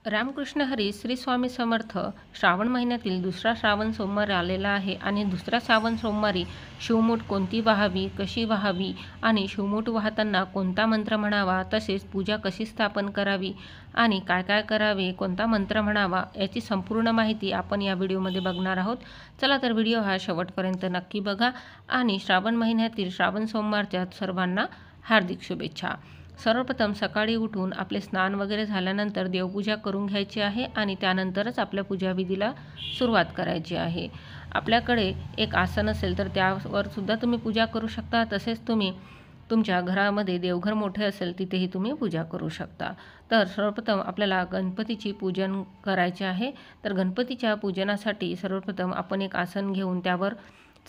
रामकृष्ण हरी श्री स्वामी समर्थ. श्रावण महिन्यातील दुसरा श्रावण सोमवार आलेला आहे आणि दुसऱ्या श्रावण सोमवारी शिवमूठ कोणती वाहावी, कशी वाहावी आणि शिवमूठ वाहताना कोणता मंत्र म्हणावा, तसेच पूजा कशी स्थापन करावी आणि काय काय करावे, कोणता मंत्र म्हणावा याची संपूर्ण माहिती आपण या व्हिडिओमध्ये बघणार आहोत. चला तर व्हिडिओ हा शेवटपर्यंत नक्की बघा आणि श्रावण महिन्यातील श्रावण सोमवारच्या सर्वांना हार्दिक शुभेच्छा. सर्वप्रथम सकाळी उठून आपले स्नान वगैरे झाल्यानंतर देवपूजा करून घ्यायची आहे आणि त्यानंतरच आपल्या पूजाविधीला सुरुवात करायची आहे. आपल्याकडे एक आसन असेल तर त्यावर सुद्धा तुम्ही पूजा करू शकता. तसेच तुम्ही तुमच्या घरामध्ये देवघर मोठे असेल तिथेही तुम्ही पूजा करू शकता. तर सर्वप्रथम आपल्याला गणपतीची पूजन करायचे आहे. तर गणपतीच्या पूजनासाठी सर्वप्रथम आपण एक आसन घेऊन त्यावर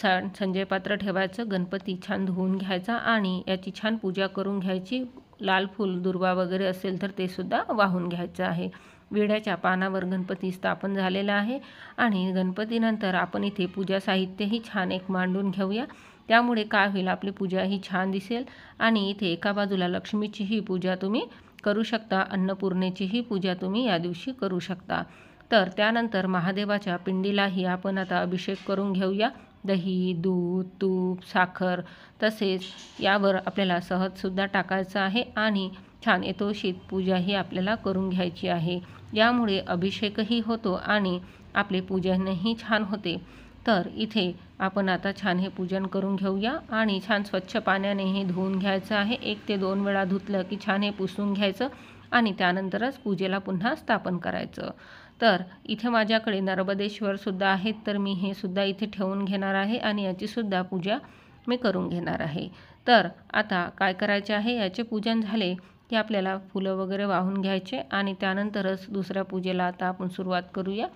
छान संजय पात्र ठेवायचं, गणपती छान धुवून घ्यायचा आणि याची छान पूजा करून घ्यायची. लाल फूल दुर्वा वगैरे असेल तर ते सुद्धा वाहून घ्यायचं आहे. विड्याच्या पानावर गणपती स्थापन झालेला आहे आणि गणपतीनंतर आपण इथे पूजा साहित्यही छान एक मांडून घेऊया. त्यामुळे काय होईल, आपली पूजा ही छान दिसेल. आणि इथे एका बाजूला लक्ष्मीचीही पूजा तुम्ही करू शकता, अन्नपूर्णेचीही पूजा तुम्ही या दिवशी करू शकता. तर त्यानंतर महादेवाच्या पिंडीलाही आपण आता अभिषेक करून घेऊया. दही, दूध, तूप, साखर तसेच यावर आपल्याला सहजसुद्धा टाकायचं आहे आणि छान यथोचित पूजाही आपल्याला करून घ्यायची आहे. यामुळे अभिषेकही होतो आणि आपले पूजनही छान होते. तर इथे आपण आता छान हे पूजन करून घेऊया आणि छान स्वच्छ पाण्याने हे धुवून घ्यायचं आहे. 1 ते 2 वेळा धुतलं की छान हे पुसून घ्यायचं आणि त्यानंतरच पूजेला पुन्हा स्थापन करायचं. तर इथे माझ्याकडे नर्मदेश्वरसुद्धा आहेत, तर मी हे सुद्धा इथे ठेवून घेणार आहे आणि याचीसुद्धा पूजा मी करून घेणार आहे. तर आता काय करायचे आहे, याचे पूजन झाले की आपल्याला फुलं वगैरे वाहून घ्यायचे आणि त्यानंतरच दुसऱ्या पूजेला आता आपण सुरुवात करूया.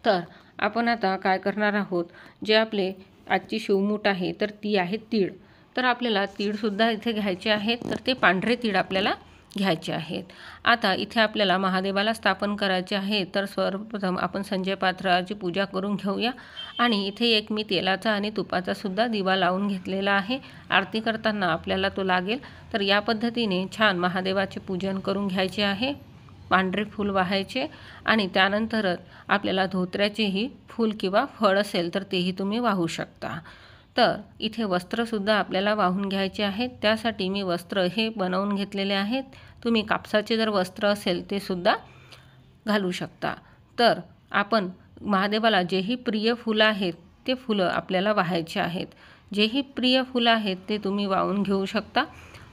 तर आपण आता काय करणार आहोत, जे आपले आजची शिवमूठ आहे तर ती आहे तीळ. तर आपल्याला तीळसुद्धा इथे घ्यायचे आहेत. तर ते पांढरे तीळ आपल्याला घ्यायचे आहेत. आता इथे आपल्याला महादेवाला स्थापन करायचे आहे. तर सर्वप्रथम आपण संजय पात्राची पूजा करून घेऊया आणि इथे एक मी तेलाचा आणि तुपाचा सुद्धा दिवा लावून घेतलेला आहे. आरती करताना आपल्याला तो लागेल. तर या पद्धतीने छान महादेवाचे पूजन करून घ्यायचे आहे. पांढरे फूल वाहायचे आणि त्यानंतरच आपल्याला धोत्र्याचेही फूल किंवा फळ असेल तर तेही तुम्ही वाहू शकता. तर इथे वस्त्रसुद्धा आपल्याला वाहून घ्यायचे आहेत. त्यासाठी मी वस्त्र हे बनवून घेतलेले आहेत. तुम्ही कापसाचे जर वस्त्र असेल ते सुद्धा घालू शकता. तर आपण महादेवाला जेही प्रिय फुलं आहेत ते फुलं आपल्याला वाहायचे आहेत. जेही प्रिय फुलं आहेत ते तुम्ही वाहून घेऊ शकता.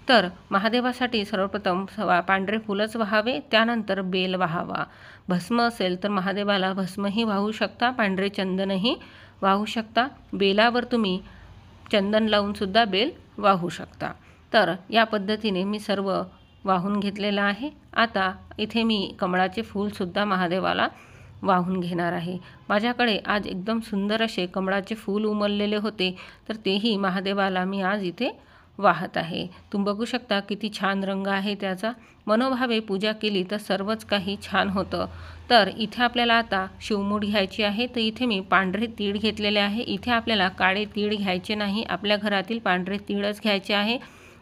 तर महादेवासाठी सर्वप्रथम पांढरे फुलंच वाहावे, त्यानंतर बेल वाहावा. भस्म असेल तर महादेवाला भस्मही वाहू शकता, पांढरे चंदनही वाहू शकता. बेलावर तुम्ही चंदन लावूनसुद्धा बेल वाहू शकता. तर या पद्धतीने मी सर्व वाहून घेतलेलं आहे. आता इथे मी कमळाचे फूलसुद्धा महादेवाला वाहून घेणार आहे. माझ्याकडे आज एकदम सुंदर असे कमळाचे फूल उमललेले होते, तर तेही महादेवाला मी आज इथे वाहत आहे. तुम्ही बघू शकता किती छान रंग आहे त्याचा. मनोभावे पूजा केली तर सर्वच काही छान होतं. तर इथे आपल्याला आता शिवमूठ घ्यायची आहे. तर इथे मी पांढरे तीळ घेतलेले आहे. इथे आपल्याला काळे तीळ घ्यायचे नाही, आपल्या घरातील पांढरे तीळच घ्यायचे आहे.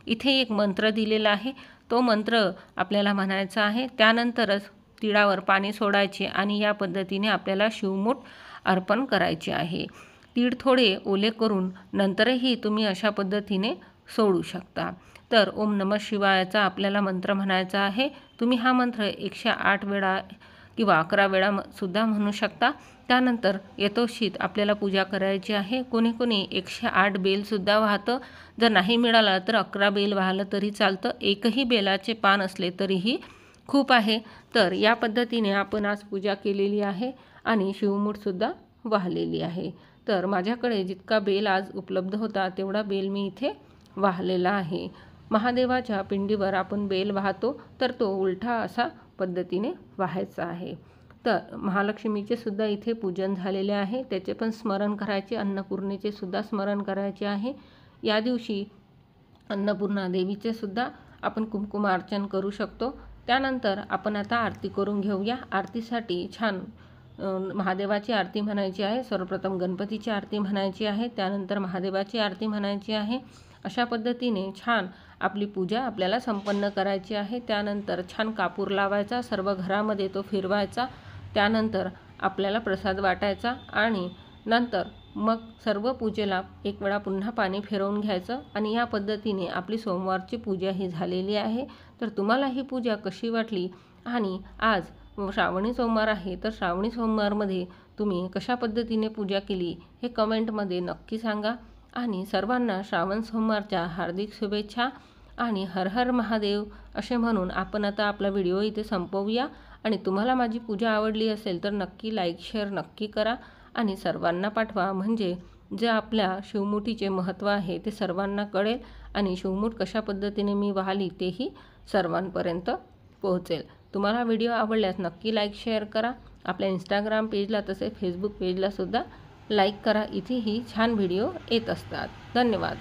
इथे एक मंत्र दिलेला आहे, तो मंत्र आपल्याला म्हणायचा आहे. त्यानंतरच तिळावर पाणी सोडायचे आणि या पद्धतीने आपल्याला शिवमूठ अर्पण करायचे आहे. तीळ थोडे ओले करून नंतरही तुम्ही अशा पद्धतीने सोडू शकता. तर ओम नमः शिवायचा आपल्याला मंत्र म्हणायचा आहे. तुम्ही हा मंत्र 108 वेळा किंवा 11 वेळा सुद्धा म्हणू शकता. त्यानंतर यथोचित आपल्याला पूजा करायची आहे. कोणी कोणी 108 बेलसुद्धा वाहतं. जर नाही मिळाला तर 11 बेल वाहलं तरी चालतं. एकही बेलाचे पान असले तरीही खूप आहे. तर या पद्धतीने आपण आज पूजा केलेली आहे आणि शिवमूठसुद्धा वाहलेली आहे. तर माझ्याकडे जितका बेल आज उपलब्ध होता तेवढा बेल मी इथे वाहलेला आहे. महादेवाच्या पिंडीवर आपण बेल वाहतो तर तो उलटा असा पद्धतीने वाहायचा आहे. तर महालक्ष्मीचे सुद्धा इथे पूजन झालेले आहे, त्याचे पण स्मरण करायचे. अन्नपूर्णेचे सुद्धा स्मरण करायचे आहे. या दिवशी अन्नपूर्णा देवीचे सुद्धा आपण कुंकुमार्चन करू शकतो. त्यानंतर आपण आता आरती करून घेऊया. आरतीसाठी छान महादेवाची आरती म्हणायची आहे. सर्वप्रथम गणपतीची आरती म्हणायची आहे, त्यानंतर महादेवाची आरती म्हणायची आहे अशा पद्धतीने छान आपली पूजा आपल्याला संपन्न करायची आहे। त्यानंतर छान कापूर लावायचा, सर्व घरामध्ये तो फिरवायचा। त्यानंतर आपल्याला प्रसाद वाटायचा आणि नंतर मग सर्व पूजेला एक वेळा पुन्हा पाणी फिरवून घ्यायचं आणि या पद्धतीने आपली सोमवारची पूजा ही झालेली आहे। तर तुम्हाला ही पूजा कशी वाटली आणि आज श्रावणी सोमवार आहे, तर श्रावणी सोमवारमध्ये तुम्ही कशा पद्धतीने पूजा केली हे कमेंटमध्ये नक्की सांगा। आणि सर्वांना श्रावण सोमवारच्या हार्दिक शुभेच्छा आणि हर हर महादेव असे म्हणून आपण आता आपला व्हिडिओ इथे संपवूया। आणि तुम्हाला माझी पूजा आवडली असेल तर नक्की लाईक शेअर नक्की करा आणि सर्वांना पाठवा, म्हणजे जे आपल्या शिवमुठीचे महत्त्व आहे ते सर्वांना कळेल आणि शिवमुठ कशा पद्धतीने मी वाहली तेही सर्वांपर्यंत पोहोचेल। तुम्हाला व्हिडिओ आवडल्यास नक्की लाईक शेअर करा। आपल्या इंस्टाग्राम पेजला तसेच फेसबुक पेजला सुद्धा लाईक करा, इथेही छान व्हिडिओ येत असतात। धन्यवाद।